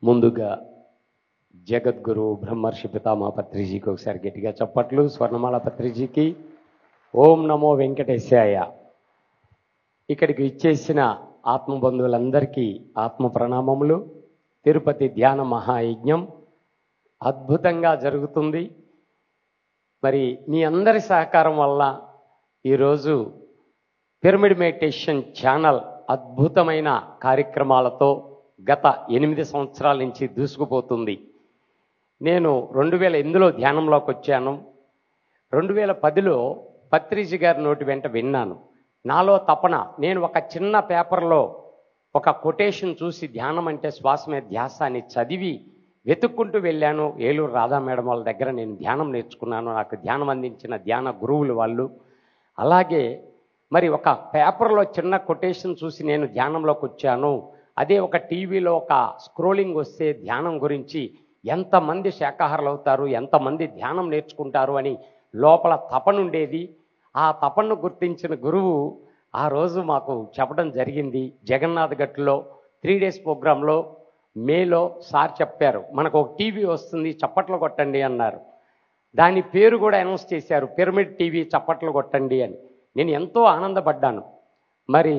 ముందుగా జగద్గురు బ్రహ్మర్షి పితామహ పత్రిజీకి ఒకసారి గట్టిగా చప్పట్లు. స్వర్ణమాల పత్రిజీకి ఓం నమో వెంకటేశాయ. ఇక్కడికి ఇచ్చేసిన ఆత్మబంధువులందరికీ ఆత్మ ప్రణామములు. తిరుపతి ధ్యాన మహాయజ్ఞం అద్భుతంగా జరుగుతుంది. మరి మీ అందరి సహకారం వల్ల ఈరోజు పిరమిడ్ మెడిటేషన్ ఛానల్ అద్భుతమైన కార్యక్రమాలతో గత 8 సంవత్సరాల నుంచి దూసుకుపోతుంది. నేను 2008లో ధ్యానంలోకి వచ్చాను. 2010లో పత్రిజీ గారి నోటి వెంట విన్నాను. నాలో తపన, నేను ఒక చిన్న పేపర్లో ఒక కొటేషన్ చూసి ధ్యానం అంటే శ్వాస మీద ధ్యాస అని చదివి వెతుక్కుంటూ వెళ్ళాను. ఏలూరు రాధా మేడం వాళ్ళ దగ్గర నేను ధ్యానం నేర్చుకున్నాను. నాకు ధ్యానం అందించిన ధ్యాన గురువులు వాళ్ళు. అలాగే మరి ఒక పేపర్లో చిన్న కొటేషన్ చూసి నేను ధ్యానంలోకి వచ్చాను. అదే ఒక టీవీలో ఒక స్క్రోలింగ్ వస్తే ధ్యానం గురించి ఎంతమంది శాకాహారులు అవుతారు, ఎంతమంది ధ్యానం నేర్చుకుంటారు అని లోపల తపనుండేది. ఆ తపన్ను గుర్తించిన గురువు ఆ రోజు మాకు చెప్పడం జరిగింది. జగన్నాథ్ గట్లో 3 డేస్ ప్రోగ్రాంలో మేలో సార్ చెప్పారు, మనకు ఒక టీవీ వస్తుంది, చప్పట్లు కొట్టండి అన్నారు. దాని పేరు కూడా అనౌన్స్ చేశారు, పిరమిడ్ టీవీ చప్పట్లు కొట్టండి అని. నేను ఎంతో ఆనందపడ్డాను. మరి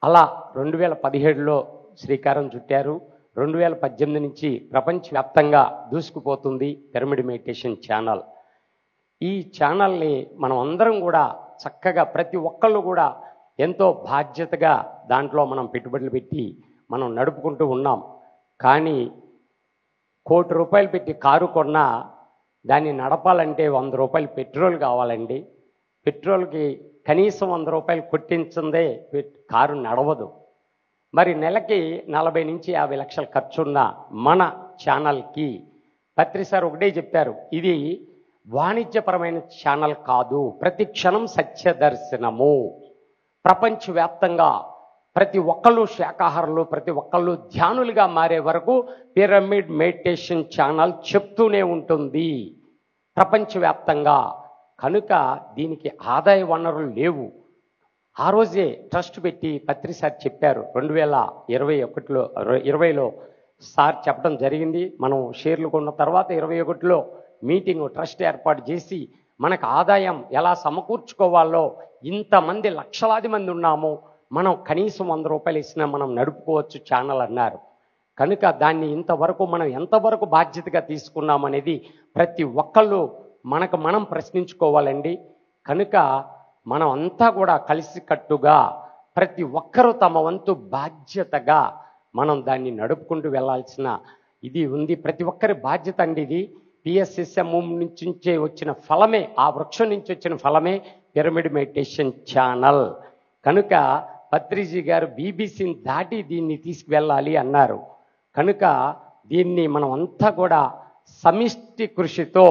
అలా 2017లో శ్రీకారం చుట్టారు. 2018 నుంచి ప్రపంచవ్యాప్తంగా దూసుకుపోతుంది పిరమిడ్ మెడిటేషన్ ఛానల్. ఈ ఛానల్ని మనం అందరం కూడా చక్కగా ప్రతి ఒక్కళ్ళు కూడా ఎంతో బాధ్యతగా దాంట్లో మనం పెట్టుబడులు పెట్టి మనం నడుపుకుంటూ ఉన్నాం. కానీ ₹1 కోటి పెట్టి కారు కొన్నా దాన్ని నడపాలంటే ₹100 పెట్రోల్ కావాలండి. పెట్రోల్కి కనీసం ₹100 కొట్టించిందే కారు నడవదు. మరి నెలకి 40 నుంచి 50 లక్షల ఖర్చున్న మన ఛానల్కి పత్రి సార్ ఒకటే చెప్పారు, ఇది వాణిజ్యపరమైన ఛానల్ కాదు, ప్రతి క్షణం సత్య దర్శనము. ప్రపంచవ్యాప్తంగా ప్రతి ఒక్కళ్ళు శాకాహారులు, ప్రతి ఒక్కళ్ళు ధ్యానులుగా మారే వరకు పిరమిడ్ మెడిటేషన్ ఛానల్ చెప్తూనే ఉంటుంది ప్రపంచవ్యాప్తంగా. కనుక దీనికి ఆదాయ వనరులు లేవు. ఆ రోజే ట్రస్ట్ పెట్టి పత్రి సార్ చెప్పారు. 2020లో సార్ చెప్పడం జరిగింది. మనం షేర్లు కొన్న తర్వాత 21లో మీటింగ్ ట్రస్ట్ ఏర్పాటు చేసి మనకు ఆదాయం ఎలా సమకూర్చుకోవాలో, ఇంతమంది లక్షలాది మంది ఉన్నాము, మనం కనీసం ₹100 ఇచ్చినా మనం నడుపుకోవచ్చు ఛానల్ అన్నారు. కనుక దాన్ని ఇంతవరకు మనం ఎంతవరకు బాధ్యతగా తీసుకున్నామనేది ప్రతి ఒక్కళ్ళు మనకు మనం ప్రశ్నించుకోవాలండి. కనుక మనం అంతా కూడా కలిసికట్టుగా ప్రతి ఒక్కరూ తమ వంతు బాధ్యతగా మనం దాన్ని నడుపుకుంటూ వెళ్ళాల్సిన ఇది ఉంది. ప్రతి ఒక్కరి బాధ్యత అండి ఇది. PSSM నుంచి వచ్చిన ఫలమే, ఆ వృక్షం నుంచి వచ్చిన ఫలమే పిరమిడ్ మెడిటేషన్ ఛానల్. కనుక పత్రిజీ గారు BBCని దాటి దీన్ని తీసుకువెళ్ళాలి అన్నారు. కనుక దీన్ని మనం అంతా కూడా సమిష్టి కృషితో,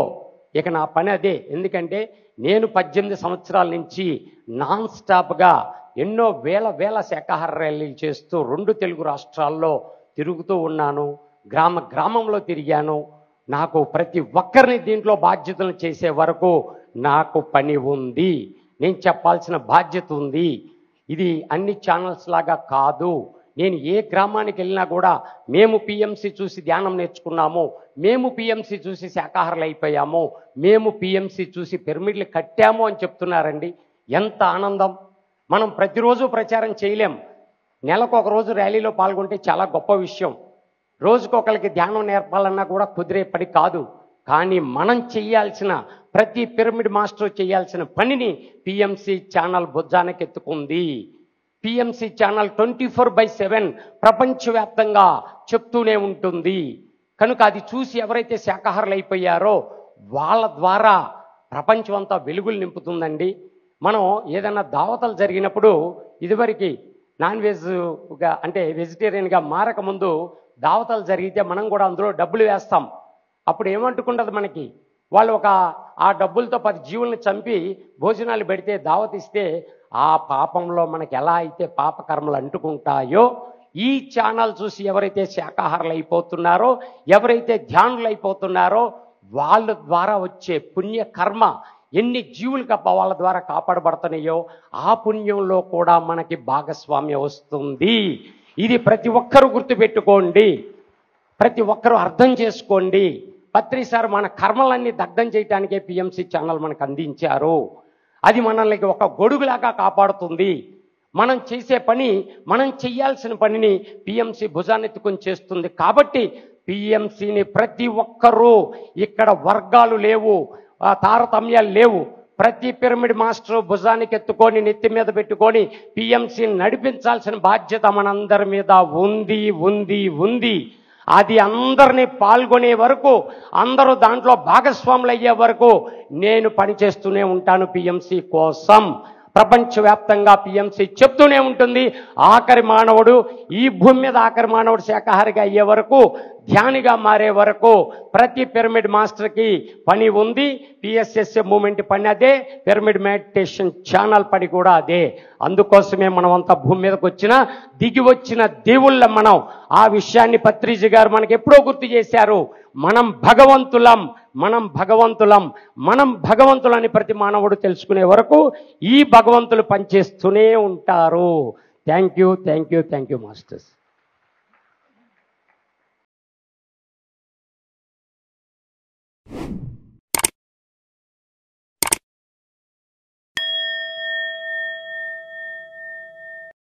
ఇక నా పని అదే. ఎందుకంటే నేను 18 సంవత్సరాల నుంచి నాన్ స్టాప్గా ఎన్నో వేల శాకాహార ర్యాలీలు చేస్తూ 2 తెలుగు రాష్ట్రాల్లో తిరుగుతూ ఉన్నాను. గ్రామంలో తిరిగాను. నాకు ప్రతి ఒక్కరిని దీంట్లో బాధ్యతలు చేసే వరకు నాకు పని ఉంది, నేను చెప్పాల్సిన బాధ్యత ఉంది. ఇది అన్ని ఛానల్స్ లాగా కాదు. నేను ఏ గ్రామానికి వెళ్ళినా కూడా మేము PMC చూసి ధ్యానం నేర్చుకున్నాము, మేము PMC చూసి శాకాహారులు అయిపోయాము, మేము PMC చూసి పిరమిడ్లు కట్టాము అని చెప్తున్నారండి. ఎంత ఆనందం! మనం ప్రతిరోజు ప్రచారం చేయలేం. నెలకు ఒక రోజు ర్యాలీలో పాల్గొంటే చాలా గొప్ప విషయం. రోజుకొకరికి ధ్యానం నేర్పాలన్నా కూడా కుదిరే పని కాదు. కానీ మనం చేయాల్సిన, ప్రతి పిరమిడ్ మాస్టర్ చేయాల్సిన పనిని PMC ఛానల్ భుజానికి ఎత్తుకుంది. PMC ఛానల్ 24/7 ప్రపంచవ్యాప్తంగా చెప్తూనే ఉంటుంది. కనుక అది చూసి ఎవరైతే శాకాహారులు అయిపోయారో వాళ్ళ ద్వారా ప్రపంచం అంతా వెలుగులు నింపుతుందండి. మనం ఏదైనా దావతలు జరిగినప్పుడు, ఇదివరకు నాన్ వెజ్గా అంటే వెజిటేరియన్గా మారకముందు దావతలు జరిగితే మనం కూడా అందులో డబ్బులు వేస్తాం. అప్పుడు ఏమంటుకుంటుంది మనకి, వాళ్ళు ఆ డబ్బులతో 10 జీవుల్ని చంపి భోజనాలు పెడితే, దావతిస్తే, ఆ పాపంలో మనకి ఎలా అయితే పాపకర్మలు అంటుకుంటాయో, ఈ ఛానల్ చూసి ఎవరైతే శాకాహారులు అయిపోతున్నారో, ఎవరైతే ధ్యానులు అయిపోతున్నారో వాళ్ళ ద్వారా వచ్చే పుణ్యకర్మ ఎన్ని జీవులకు వాళ్ళ ద్వారా కాపాడబడుతున్నాయో ఆ పుణ్యంలో కూడా మనకి భాగస్వామ్యం వస్తుంది. ఇది ప్రతి ఒక్కరూ గుర్తుపెట్టుకోండి. ప్రతి ఒక్కరూ అర్థం చేసుకోండి. పత్రి సార్ మన కర్మలన్నీ దగ్ధం చేయడానికే పిఎంసి ఛానల్ మనకు అందించారు. అది మనల్ని ఒక గొడుగులాగా కాపాడుతుంది. మనం చేసే పని, మనం చేయాల్సిన పనిని పిఎంసి భుజాన్నెత్తుకొని చేస్తుంది. కాబట్టి పిఎంసిని ప్రతి ఒక్కరూ, ఇక్కడ వర్గాలు లేవు, తారతమ్యాలు లేవు, ప్రతి పిరమిడ్ మాస్టర్ భుజానికి ఎత్తుకొని నెత్తి మీద పెట్టుకొని పిఎంసిని నడిపించాల్సిన బాధ్యత మనందరి మీద ఉంది ఉంది ఉంది. అది అందరినీ పాల్గొనే వరకు, అందరూ దాంట్లో భాగస్వాములు అయ్యే వరకు నేను పనిచేస్తూనే ఉంటాను పిఎంసి కోసం. ప్రపంచవ్యాప్తంగా పిఎంసి చెప్తూనే ఉంటుంది, ఆఖరి మానవుడు, ఈ భూమి మీద ఆఖరి మానవుడు శాకాహారిగా అయ్యే వరకు, ధ్యానిగా మారే వరకు ప్రతి పిరమిడ్ మాస్టర్కి పని ఉంది. పిఎస్ఎస్ఏ మూమెంట్ పని అదే, పిరమిడ్ మెడిటేషన్ ఛానల్ పని కూడా అదే. అందుకోసమే మనం అంతా భూమి మీదకి వచ్చిన, దిగి వచ్చిన దేవుళ్ళం మనం. ఆ విషయాన్ని పత్రిజీ గారు మనకి ఎప్పుడో గుర్తు చేశారు. మనం భగవంతులం, మనం భగవంతులం, మనం భగవంతులని ప్రతి మానవుడు తెలుసుకునే వరకు ఈ భగవంతులు పనిచేస్తూనే ఉంటారు. Thank you, thank you, thank you masters.